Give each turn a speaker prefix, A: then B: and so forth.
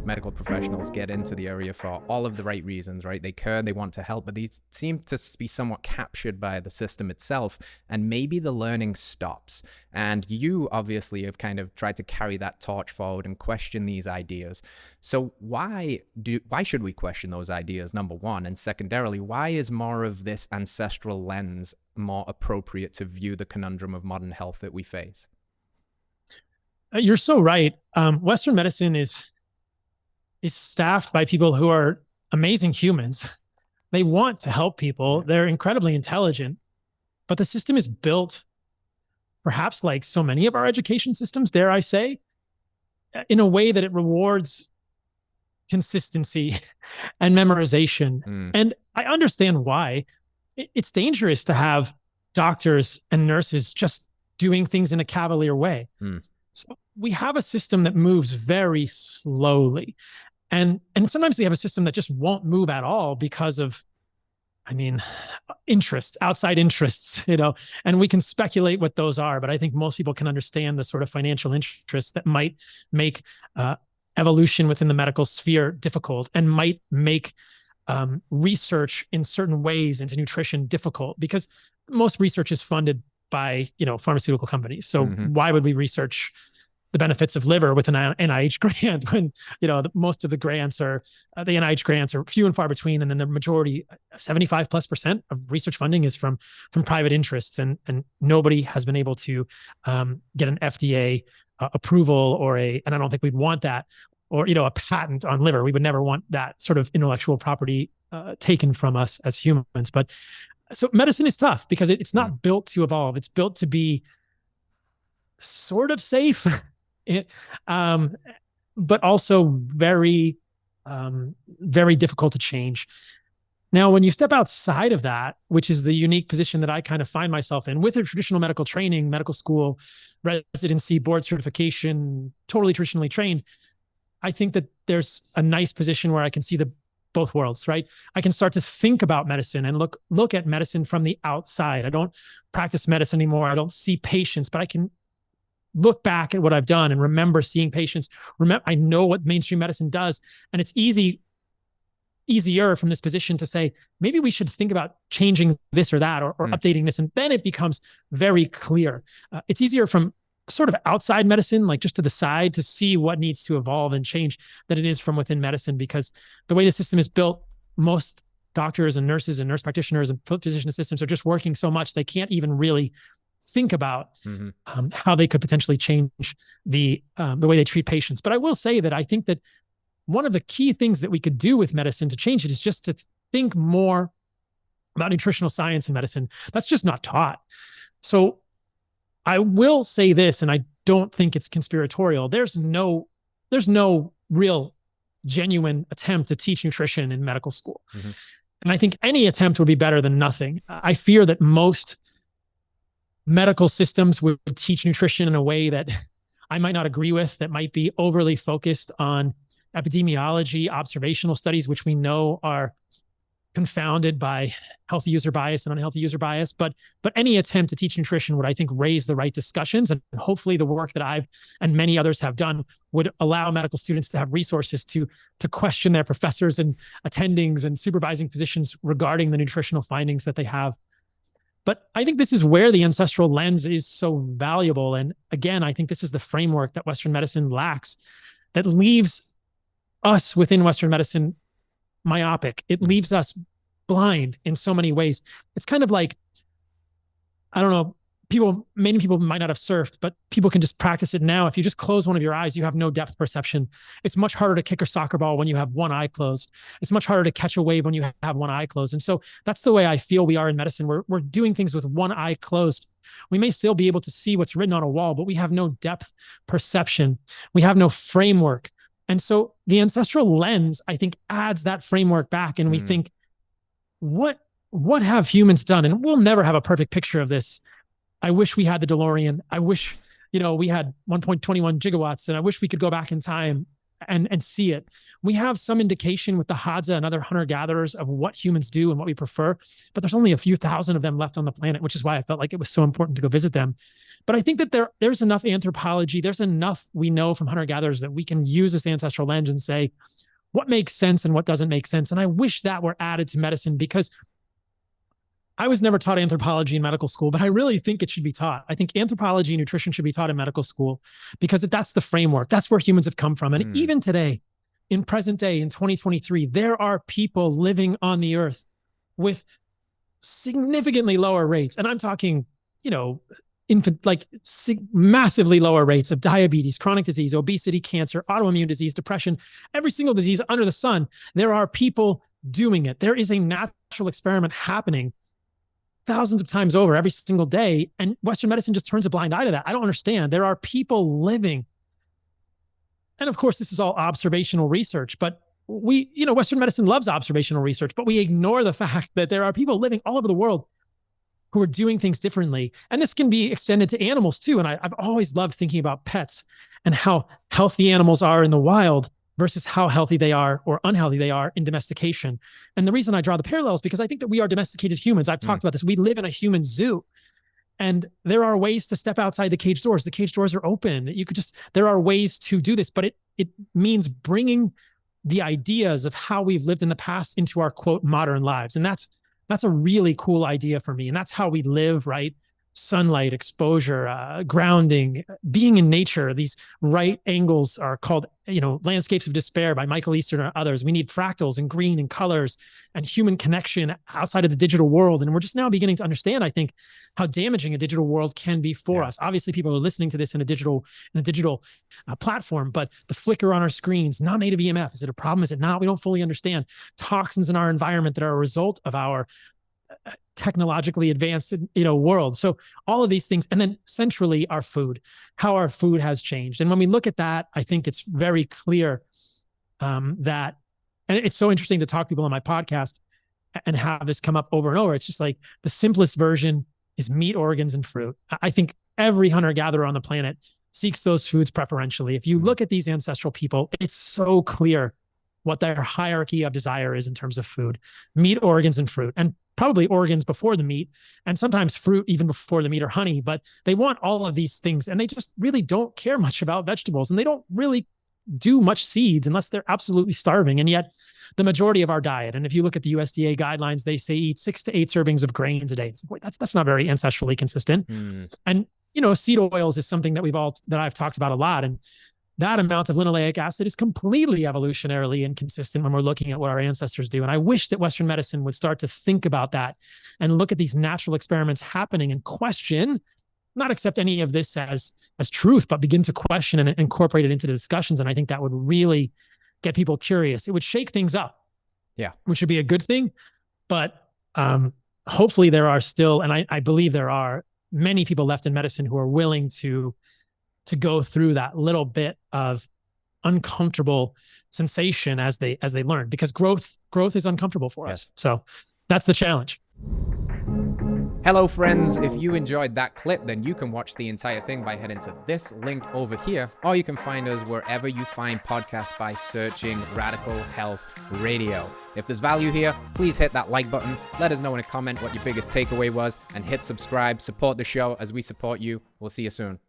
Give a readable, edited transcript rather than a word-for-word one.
A: Medical professionals get into the area for all of the right reasons, right? They care, they want to help, but they seem to be somewhat captured by the system itself, and maybe the learning stops. And you obviously have kind of tried to carry that torch forward and question these ideas. So why should we question those ideas, number one? And secondarily, why is more of this ancestral lens more appropriate to view the conundrum of modern health that we face?
B: You're so right. Western medicine is staffed by people who are amazing humans. They want to help people. They're incredibly intelligent, but the system is built, perhaps like so many of our education systems, dare I say, in a way that it rewards consistency and memorization. And I understand why. It's dangerous to have doctors and nurses just doing things in a cavalier way. So we have a system that moves very slowly. And sometimes we have a system that just won't move at all because of, interest, outside interests, and we can speculate what those are. But I think most people can understand the sort of financial interests that might make evolution within the medical sphere difficult and might make research in certain ways into nutrition difficult, because most research is funded by, pharmaceutical companies. So why would we research the benefits of liver with an NIH grant when, most of the grants are, the NIH grants are few and far between. And then the majority, 75+% of research funding is from private interests. And nobody has been able to get an FDA approval and I don't think we'd want that, or, a patent on liver. We would never want that sort of intellectual property taken from us as humans. But so medicine is tough because it's not built to evolve. It's built to be sort of safe, but also very, very difficult to change. Now, when you step outside of that, which is the unique position that I kind of find myself in with a traditional medical training, medical school, residency, board certification, totally traditionally trained, I think that there's a nice position where I can see both worlds, right? I can start to think about medicine and look at medicine from the outside. I don't practice medicine anymore. I don't see patients, but I can look back at what I've done and remember seeing patients. I know what mainstream medicine does, and it's easier from this position to say, maybe we should think about changing this or that, or updating this. And then it becomes very clear. It's easier from sort of outside medicine, like just to the side, to see what needs to evolve and change than it is from within medicine, because the way the system is built, most doctors and nurses and nurse practitioners and physician assistants are just working so much they can't even really think about how they could potentially change the way they treat patients. But I will say that I think that one of the key things that we could do with medicine to change it is just to think more about nutritional science in medicine. That's just not taught. So I will say this, and I don't think it's conspiratorial. There's no real genuine attempt to teach nutrition in medical school. And I think any attempt would be better than nothing. I fear that most medical systems would teach nutrition in a way that I might not agree with, that might be overly focused on epidemiology, observational studies, which we know are confounded by healthy user bias and unhealthy user bias. But any attempt to teach nutrition would, I think, raise the right discussions. And hopefully the work that I've and many others have done would allow medical students to have resources to question their professors and attendings and supervising physicians regarding the nutritional findings that they have. But I think this is where the ancestral lens is so valuable. And again, I think this is the framework that Western medicine lacks, that leaves us within Western medicine myopic. It leaves us blind in so many ways. It's kind of like, I don't know, many people might not have surfed, but people can just practice it now. If you just close one of your eyes, you have no depth perception. It's much harder to kick a soccer ball when you have one eye closed. It's much harder to catch a wave when you have one eye closed. And so that's the way I feel we are in medicine. We're doing things with one eye closed. We may still be able to see what's written on a wall, but we have no depth perception. We have no framework. And so the ancestral lens, I think, adds that framework back. And we think, what have humans done? And we'll never have a perfect picture of this. I wish we had the DeLorean. I wish, we had 1.21 gigawatts, and I wish we could go back in time and see it. We have some indication with the Hadza and other hunter-gatherers of what humans do and what we prefer, but there's only a few thousand of them left on the planet, which is why I felt like it was so important to go visit them. But I think that there's enough anthropology, there's enough we know from hunter-gatherers that we can use this ancestral lens and say what makes sense and what doesn't make sense. And I wish that were added to medicine, because I was never taught anthropology in medical school, but I really think it should be taught. I think anthropology and nutrition should be taught in medical school, because that's the framework. That's where humans have come from. And even today, in present day, in 2023, there are people living on the earth with significantly lower rates. And I'm talking, massively lower rates of diabetes, chronic disease, obesity, cancer, autoimmune disease, depression, every single disease under the sun. There are people doing it. There is a natural experiment happening thousands of times over every single day. And Western medicine just turns a blind eye to that. I don't understand. There are people living. And of course, this is all observational research, but Western medicine loves observational research, but we ignore the fact that there are people living all over the world who are doing things differently. And this can be extended to animals too. And I've always loved thinking about pets and how healthy animals are in the wild versus how healthy they are or unhealthy they are in domestication. And the reason I draw the parallels, because I think that we are domesticated humans. I've talked about this. We live in a human zoo, and there are ways to step outside the cage doors. The cage doors are open. There are ways to do this, but it means bringing the ideas of how we've lived in the past into our quote modern lives. And that's a really cool idea for me. And that's how we live, right? Sunlight, exposure, grounding, being in nature. These right angles are called, Landscapes of Despair by Michael Easton or others. We need fractals and green and colors and human connection outside of the digital world. And we're just now beginning to understand, I think, how damaging a digital world can be for us. Obviously, people are listening to this in a digital platform, but the flicker on our screens, non-native EMF, is it a problem? Is it not? We don't fully understand. Toxins in our environment that are a result of our technologically advanced, world. So all of these things, and then centrally our food, how our food has changed. And when we look at that, I think it's very clear that, and it's so interesting to talk to people on my podcast and have this come up over and over. It's just like the simplest version is meat, organs, and fruit. I think every hunter-gatherer on the planet seeks those foods preferentially. If you look at these ancestral people, it's so clear what their hierarchy of desire is in terms of food: meat, organs, and fruit. And probably organs before the meat, and sometimes fruit even before the meat or honey, but they want all of these things, and they just really don't care much about vegetables, and they don't really do much seeds unless they're absolutely starving. And yet the majority of our diet, and if you look at the USDA guidelines, they say eat 6 to 8 servings of grains a day. It's like, that's not very ancestrally consistent. And seed oils is something that I've talked about a lot, and that amount of linoleic acid is completely evolutionarily inconsistent when we're looking at what our ancestors do. And I wish that Western medicine would start to think about that and look at these natural experiments happening and question, not accept any of this as truth, but begin to question and incorporate it into the discussions. And I think that would really get people curious. It would shake things up. Yeah. Which would be a good thing. But hopefully there are still, and I believe there are many people left in medicine who are willing to go through that little bit of uncomfortable sensation as they learn, because growth is uncomfortable for us. So that's the challenge.
A: Hello friends, if you enjoyed that clip, then you can watch the entire thing by heading to this link over here, or you can find us wherever you find podcasts by searching Radical Health Radio. If there's value here, please hit that like button, let us know in a comment what your biggest takeaway was, and hit subscribe. Support the show as we support you. We'll see you soon.